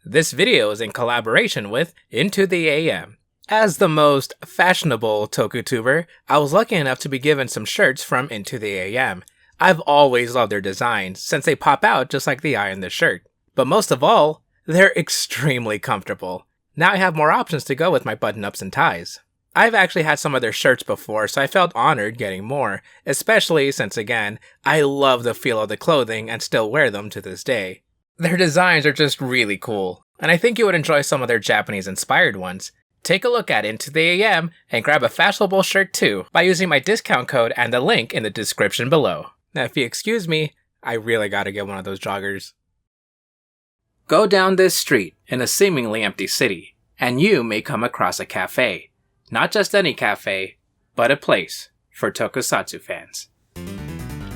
This video is in collaboration with INTOTHEAM. As the most fashionable tokutuber, I was lucky enough to be given some shirts from INTOTHEAM. I've always loved their designs, since they pop out just like the eye in the shirt. But most of all, they're extremely comfortable. Now I have more options to go with my button-ups and ties. I've actually had some of their shirts before, so I felt honored getting more, especially since, again, I love the feel of the clothing and still wear them to this day. Their designs are just really cool, and I think you would enjoy some of their Japanese-inspired ones. Take a look at INTOTHEAM and grab a fashionable shirt too by using my discount code and the link in the description below. Now if you excuse me, I really gotta get one of those joggers. Go down this street in a seemingly empty city, and you may come across a cafe. Not just any cafe, but a place for tokusatsu fans.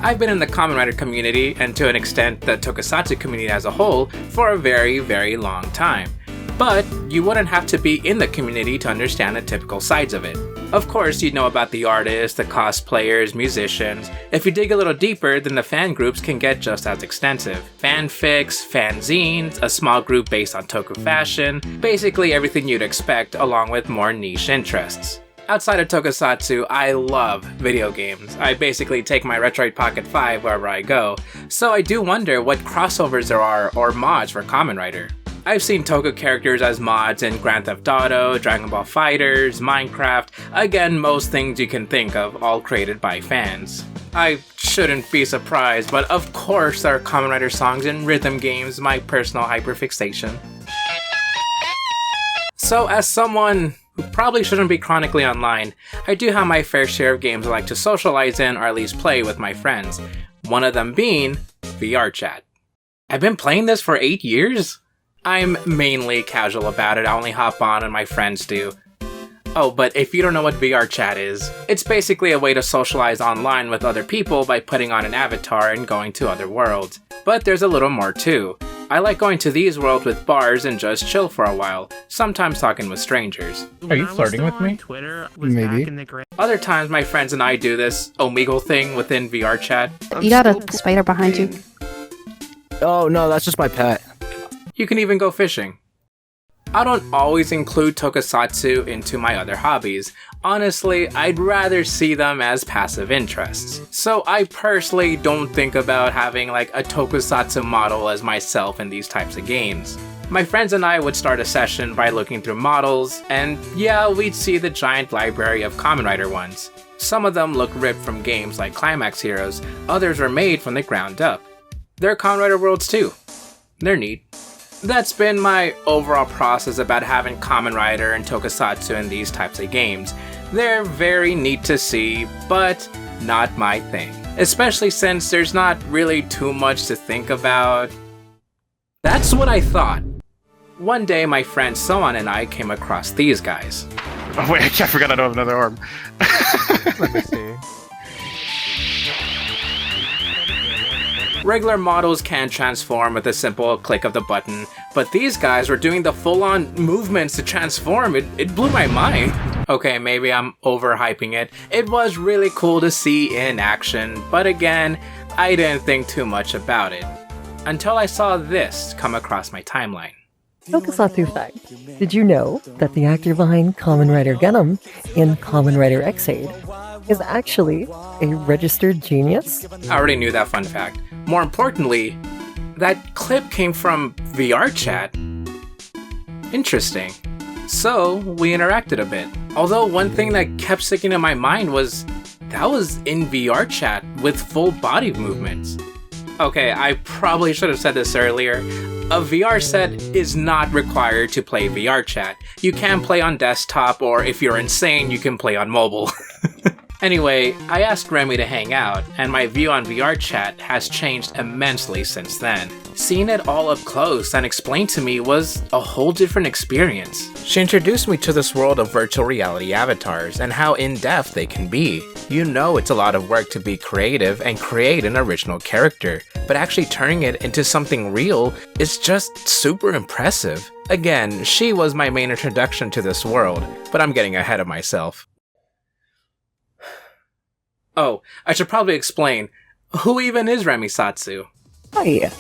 I've been in the Kamen Rider community, and to an extent the tokusatsu community as a whole, for a very, very long time. But you wouldn't have to be in the community to understand the typical sides of it. Of course, you'd know about the artists, the cosplayers, musicians. If you dig a little deeper, then the fan groups can get just as extensive. Fanfics, fanzines, a small group based on toku fashion, basically everything you'd expect along with more niche interests. Outside of tokusatsu, I love video games. I basically take my Retroid Pocket 5 wherever I go, so I do wonder what crossovers there are or mods for Kamen Rider. I've seen toku characters as mods in Grand Theft Auto, Dragon Ball FighterZ, Minecraft, again most things you can think of, all created by fans. I shouldn't be surprised, but of course there are Kamen Rider songs in rhythm games, my personal hyperfixation. So as someone who probably shouldn't be chronically online, I do have my fair share of games I like to socialize in or at least play with my friends, one of them being VR chat. I've been playing this for 8 years? I'm mainly casual about it, I only hop on and my friends do. Oh, but if you don't know what VR chat is, it's basically a way to socialize online with other people by putting on an avatar and going to other worlds. But there's a little more too. I like going to these worlds with bars and just chill for a while, sometimes talking with strangers. Are you flirting with me? Maybe. Other times my friends and I do this Omegle thing within VR chat. You got a spider behind you. Oh no, that's just my pet. You can even go fishing. I don't always include tokusatsu into my other hobbies. Honestly, I'd rather see them as passive interests. So I personally don't think about having like a tokusatsu model as myself in these types of games. My friends and I would start a session by looking through models, and yeah, we'd see the giant library of Kamen Rider ones. Some of them look ripped from games like Climax Heroes, others were made from the ground up. There are Kamen Rider worlds too. They're neat. That's been my overall process about having Kamen Rider and tokusatsu in these types of games. They're very neat to see, but not my thing. Especially since there's not really too much to think about. That's what I thought. One day my friend Sowon and I came across these guys. Oh wait, I forgot I don't have another arm. Let me see. Regular models can transform with a simple click of the button, but these guys were doing the full-on movements to transform. It blew my mind. Okay, maybe I'm overhyping it. It was really cool to see in action, but again, I didn't think too much about it. Until I saw this come across my timeline. Tokusatsu fact. Did you know that the actor behind Kamen Rider Gundam in Kamen Rider Heisei is actually a registered genius? I already knew that fun fact. More importantly, that clip came from VR chat. Interesting. So, we interacted a bit. Although one thing that kept sticking in my mind was, that was in VR chat with full body movements. Okay, I probably should have said this earlier. A VR set is not required to play VR chat. You can play on desktop, or if you're insane, you can play on mobile. Anyway, I asked Remy to hang out, and my view on VR chat has changed immensely since then. Seeing it all up close and explained to me was a whole different experience. She introduced me to this world of virtual reality avatars and how in-depth they can be. You know it's a lot of work to be creative and create an original character, but actually turning it into something real is just super impressive. Again, she was my main introduction to this world, but I'm getting ahead of myself. Oh, I should probably explain, who even is Remisatsu? Hi,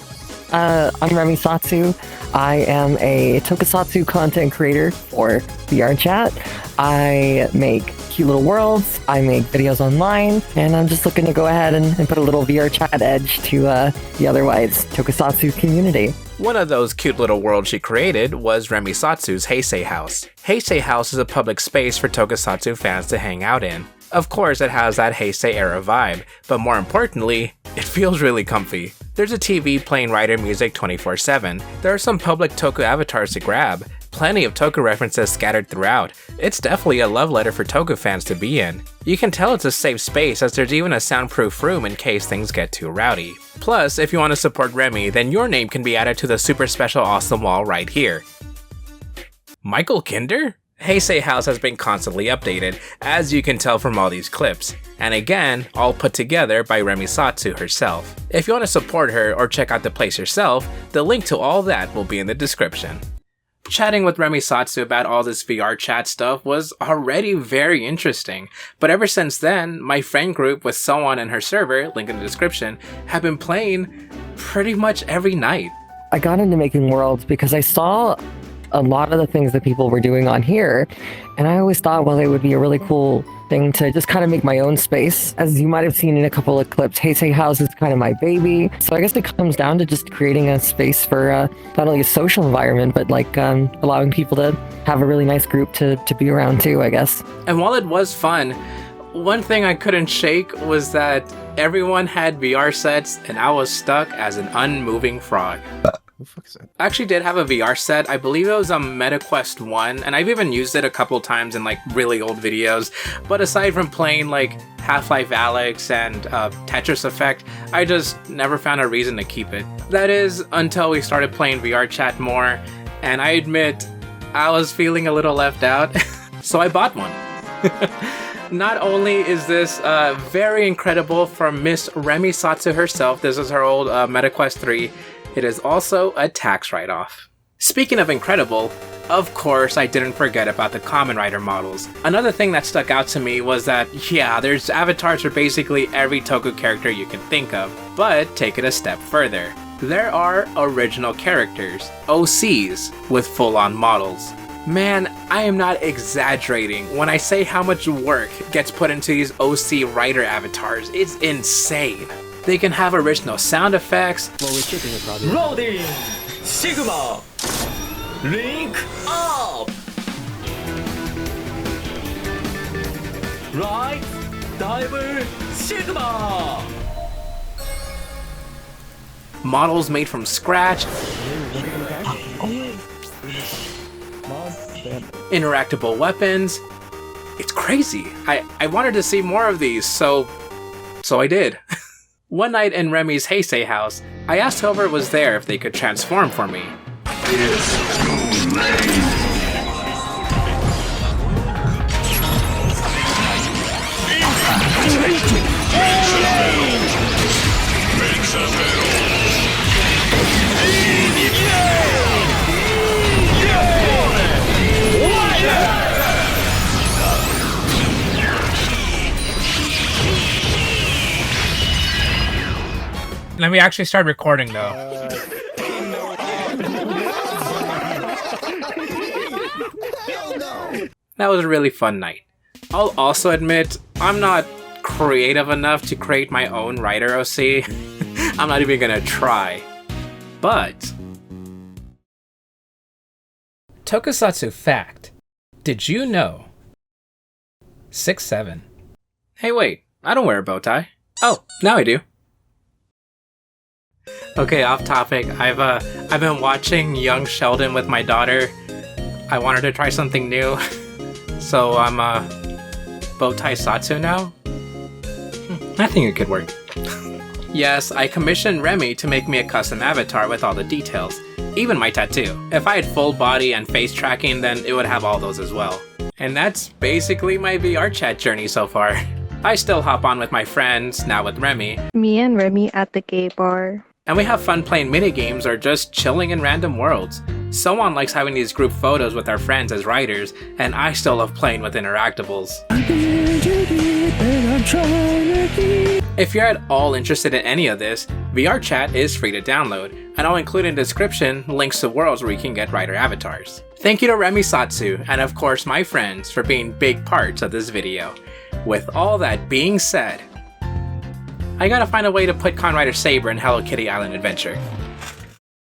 I'm Remisatsu. I am a tokusatsu content creator for VR Chat. I make cute little worlds, I make videos online, and I'm just looking to go ahead and put a little VR Chat edge to the otherwise tokusatsu community. One of those cute little worlds she created was Remisatsu's Heisei House. Heisei House is a public space for tokusatsu fans to hang out in. Of course, it has that Heisei era vibe, but more importantly, it feels really comfy. There's a TV playing rider music 24/7, there are some public toku avatars to grab, plenty of toku references scattered throughout. It's definitely a love letter for toku fans to be in. You can tell it's a safe space as there's even a soundproof room in case things get too rowdy. Plus, if you want to support Remi, then your name can be added to the super special awesome wall right here. Michael Kinder? Heisei House has been constantly updated, as you can tell from all these clips, and again, all put together by Remisatsu herself. If you want to support her or check out the place yourself, the link to all that will be in the description. Chatting with Remisatsu about all this VR chat stuff was already very interesting, but ever since then, my friend group with Sowon and her server, link in the description, have been playing pretty much every night. I got into making worlds because I saw a lot of the things that people were doing on here, and I always thought, well, it would be a really cool thing to just kind of make my own space. As you might have seen in a couple of clips, Heisei House is kind of my baby. So I guess it comes down to just creating a space for not only a social environment, but like allowing people to have a really nice group to be around too, I guess. And while it was fun, one thing I couldn't shake was that everyone had VR sets and I was stuck as an unmoving frog. Who the fuck is that? I actually did have a VR set. I believe it was a MetaQuest 1, and I've even used it a couple times in like really old videos. But aside from playing like Half-Life Alyx and Tetris Effect, I just never found a reason to keep it. That is, until we started playing VR Chat more, and I admit, I was feeling a little left out, so I bought one. Not only is this very incredible from Miss Remisatsu herself, this is her old MetaQuest 3, it is also a tax write-off. Speaking of incredible, of course I didn't forget about the Kamen Rider models. Another thing that stuck out to me was that, yeah, there's avatars for basically every toku character you can think of, but take it a step further. There are original characters, OCs, with full-on models. Man, I am not exaggerating when I say how much work gets put into these OC rider avatars. It's insane. They can have original sound effects. Loading! Sigma! Link up! Right! Diver! Sigma! Models made from scratch. Interactable weapons. It's crazy. I wanted to see more of these, so I did. One night in Remi's Heisei House, I asked whoever was there if they could transform for me. It's too late. Let me actually start recording though. That was a really fun night. I'll also admit, I'm not creative enough to create my own rider OC. I'm not even gonna try. But Tokusatsu fact. Did you know? 6'7". Hey wait, I don't wear a bow tie. Oh, now I do. Okay, off topic. I've been watching Young Sheldon with my daughter. I wanted to try something new. So I'm bow tie Satsu now. I think it could work. Yes, I commissioned Remi to make me a custom avatar with all the details. Even my tattoo. If I had full body and face tracking, then it would have all those as well. And that's basically my VR chat journey so far. I still hop on with my friends, now with Remi. Me and Remi at the gay bar. And we have fun playing minigames or just chilling in random worlds. Sowon likes having these group photos with our friends as writers, and I still love playing with interactables. If you're at all interested in any of this, VR Chat is free to download, and I'll include in the description links to worlds where you can get rider avatars. Thank you to Remisatsu, and of course my friends, for being big parts of this video. With all that being said, I gotta find a way to put Kamen Rider Saber in Hello Kitty Island Adventure.